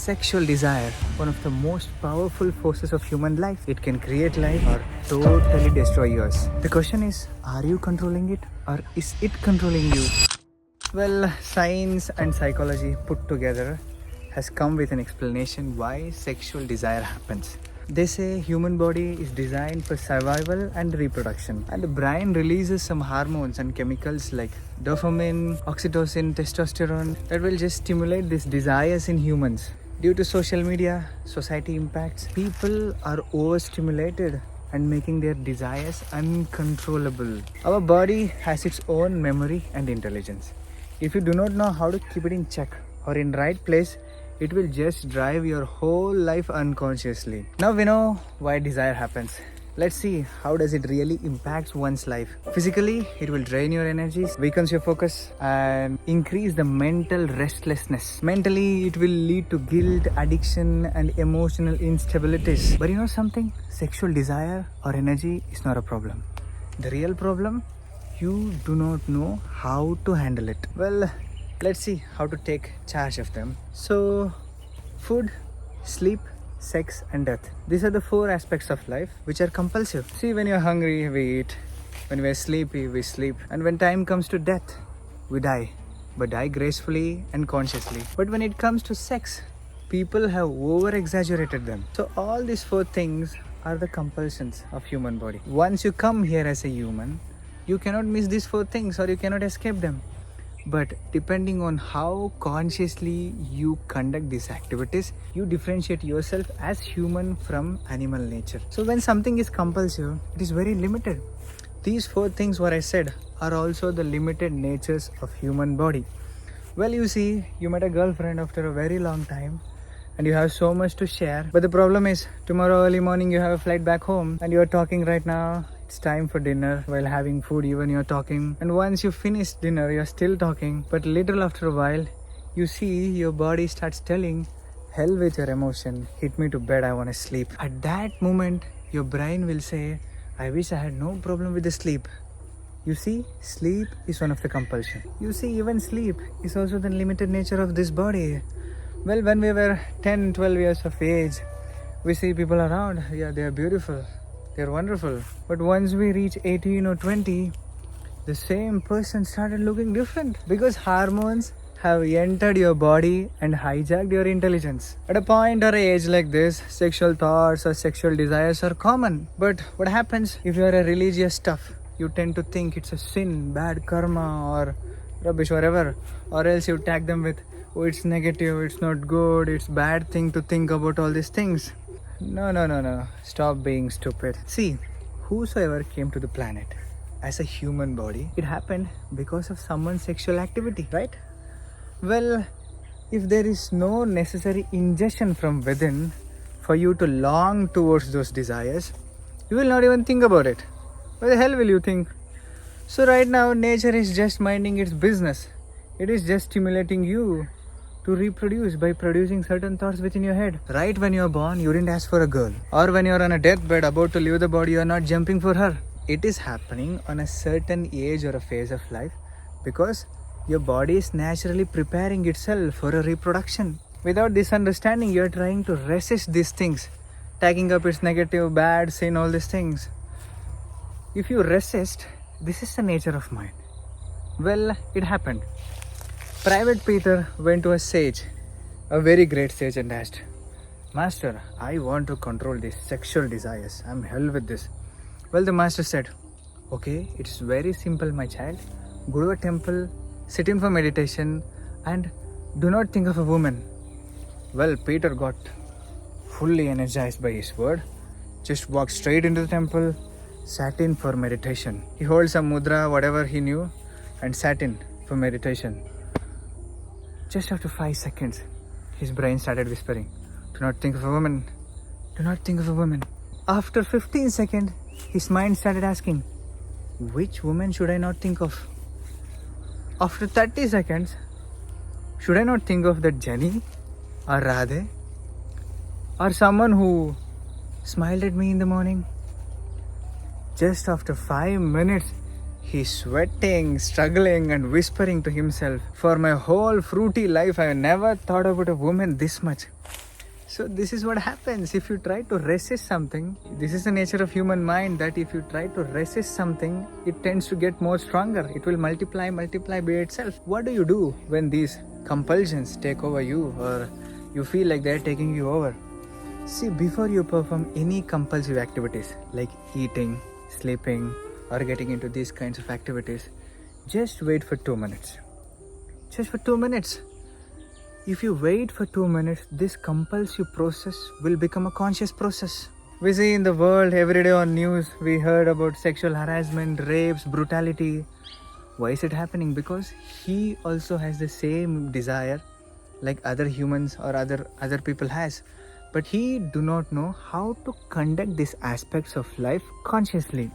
Sexual desire, one of the most powerful forces of human life. It can create life or totally destroy yours. The question is, are you controlling it or is it controlling you? Well, science and psychology put together has come with an explanation why sexual desire happens. They say human body is designed for survival and reproduction, and the brain releases some hormones and chemicals like dopamine, oxytocin, testosterone that will just stimulate these desires in humans. Due to social media, society impacts, people are overstimulated and making their desires uncontrollable. Our body has its own memory and intelligence. If you do not know how to keep it in check or in right place, it will just drive your whole life unconsciously. Now we know why desire happens. Let's see how does it really impact one's life. Physically, it will drain your energies, weakens your focus, and increase the mental restlessness. Mentally, it will lead to guilt, addiction, and emotional instabilities. But you know something? Sexual desire or energy is not a problem. The real problem, you do not know how to handle it. Well, let's see how to take charge of them. So, food, sleep, sex and death. These are the 4 aspects of life which are compulsive. See, when you're hungry, we eat. When we're sleepy, we sleep. And when time comes to death, we die. But die gracefully and consciously. But when it comes to sex, people have over-exaggerated them. So all these 4 things are the compulsions of human body. Once you come here as a human, you cannot miss these 4 things or you cannot escape them. But depending on how consciously you conduct these activities, you differentiate yourself as human from animal nature. So when something is compulsive, it is very limited. These 4 things what I said are also the limited natures of human body. Well, you see, you met a girlfriend after a very long time and you have so much to share. But the problem is, tomorrow early morning you have a flight back home and you are talking right now. It's time for dinner. While having food, even you're talking. And once you finish dinner, you're still talking. But little after a while, you see your body starts telling, hell with your emotion. Hit me to bed, I want to sleep. At that moment, your brain will say, I wish I had no problem with the sleep. You see, sleep is one of the compulsion. You see, even sleep is also the limited nature of this body. Well, when we were 10, 12 years of age, we see people around. Yeah, they are beautiful. They're wonderful. But once we reach 18 or 20, the same person started looking different because hormones have entered your body and hijacked your intelligence. At a point or age like this, sexual thoughts or sexual desires are common. But what happens if you are a religious stuff? You tend to think it's a sin, bad karma or rubbish, whatever. Or else you tag them with, oh, it's negative, it's not good, it's bad thing to think about all these things. No. Stop being stupid. See, whosoever came to the planet as a human body, it happened because of someone's sexual activity, right? Well, if there is no necessary ingestion from within for you to long towards those desires, you will not even think about it. Why the hell will you think? So right now, nature is just minding its business. It is just stimulating you to reproduce by producing certain thoughts within your head. Right when you're born, you didn't ask for a girl. Or when you're on a deathbed about to leave the body, you're not jumping for her. It is happening on a certain age or a phase of life because your body is naturally preparing itself for a reproduction. Without this understanding, you're trying to resist these things, tagging up its negative, bad, sin, all these things. If you resist, this is the nature of mind. Well, it happened. Private Peter went to a sage, a very great sage, and asked, Master, I want to control these sexual desires. I'm hell with this. Well, the master said, okay, it's very simple, my child. Go to a temple, sit in for meditation, and do not think of a woman. Well, Peter got fully energized by his word, just walked straight into the temple, sat in for meditation. He holds some mudra, whatever he knew, and sat in for meditation. Just after 5 seconds, his brain started whispering, do not think of a woman. Do not think of a woman. After 15 seconds, his mind started asking, which woman should I not think of? After 30 seconds, should I not think of that Jenny or Radhe or someone who smiled at me in the morning? Just after 5 minutes, He's sweating, struggling, and whispering to himself, "For my whole fruity life, I never thought about a woman this much." So this is what happens if you try to resist something. This is the nature of human mind, that if you try to resist something, it tends to get more stronger. It will multiply by itself. What do you do when these compulsions take over you, or you feel like they're taking you over? See, before you perform any compulsive activities like eating, sleeping, or getting into these kinds of activities, just wait for 2 minutes. Just for 2 minutes. If you wait for 2 minutes, this compulsive process will become a conscious process. We see in the world every day on news, we heard about sexual harassment, rapes, brutality. Why is it happening? Because he also has the same desire like other humans or other people has. But he do not know how to conduct these aspects of life consciously.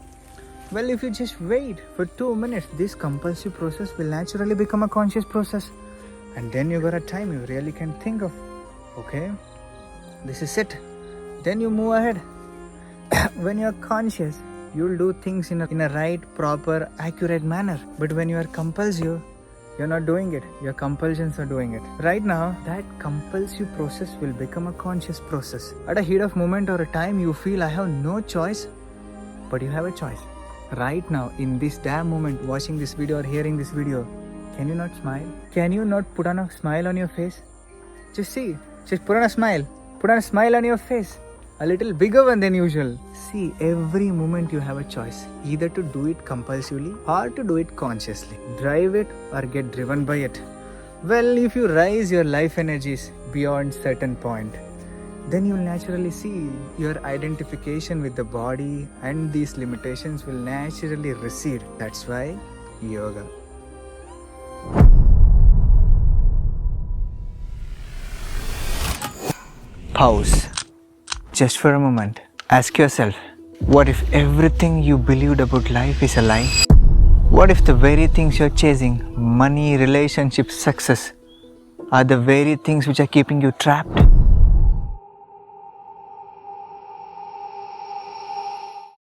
Well, if you just wait for 2 minutes, this compulsive process will naturally become a conscious process. And then you got a time you really can think of, okay, this is it. Then you move ahead. When you are conscious, you will do things in a right, proper, accurate manner. But when you are compulsive, you're not doing it. Your compulsions are doing it. Right now, that compulsive process will become a conscious process. At a heat of moment or a time, you feel I have no choice, but you have a choice. Right now, in this damn moment, watching this video or hearing this video, can you not smile? Can you not put on a smile on your face? Just put on a smile. Put on a smile on your face. A little bigger one than usual. See, every moment you have a choice, either to do it compulsively or to do it consciously. Drive it or get driven by it. Well, if you raise your life energies beyond certain point, then you will naturally see your identification with the body and these limitations will naturally recede. That's why yoga. Pause. Just for a moment. Ask yourself, what if everything you believed about life is a lie? What if the very things you're chasing, money, relationships, success, are the very things which are keeping you trapped?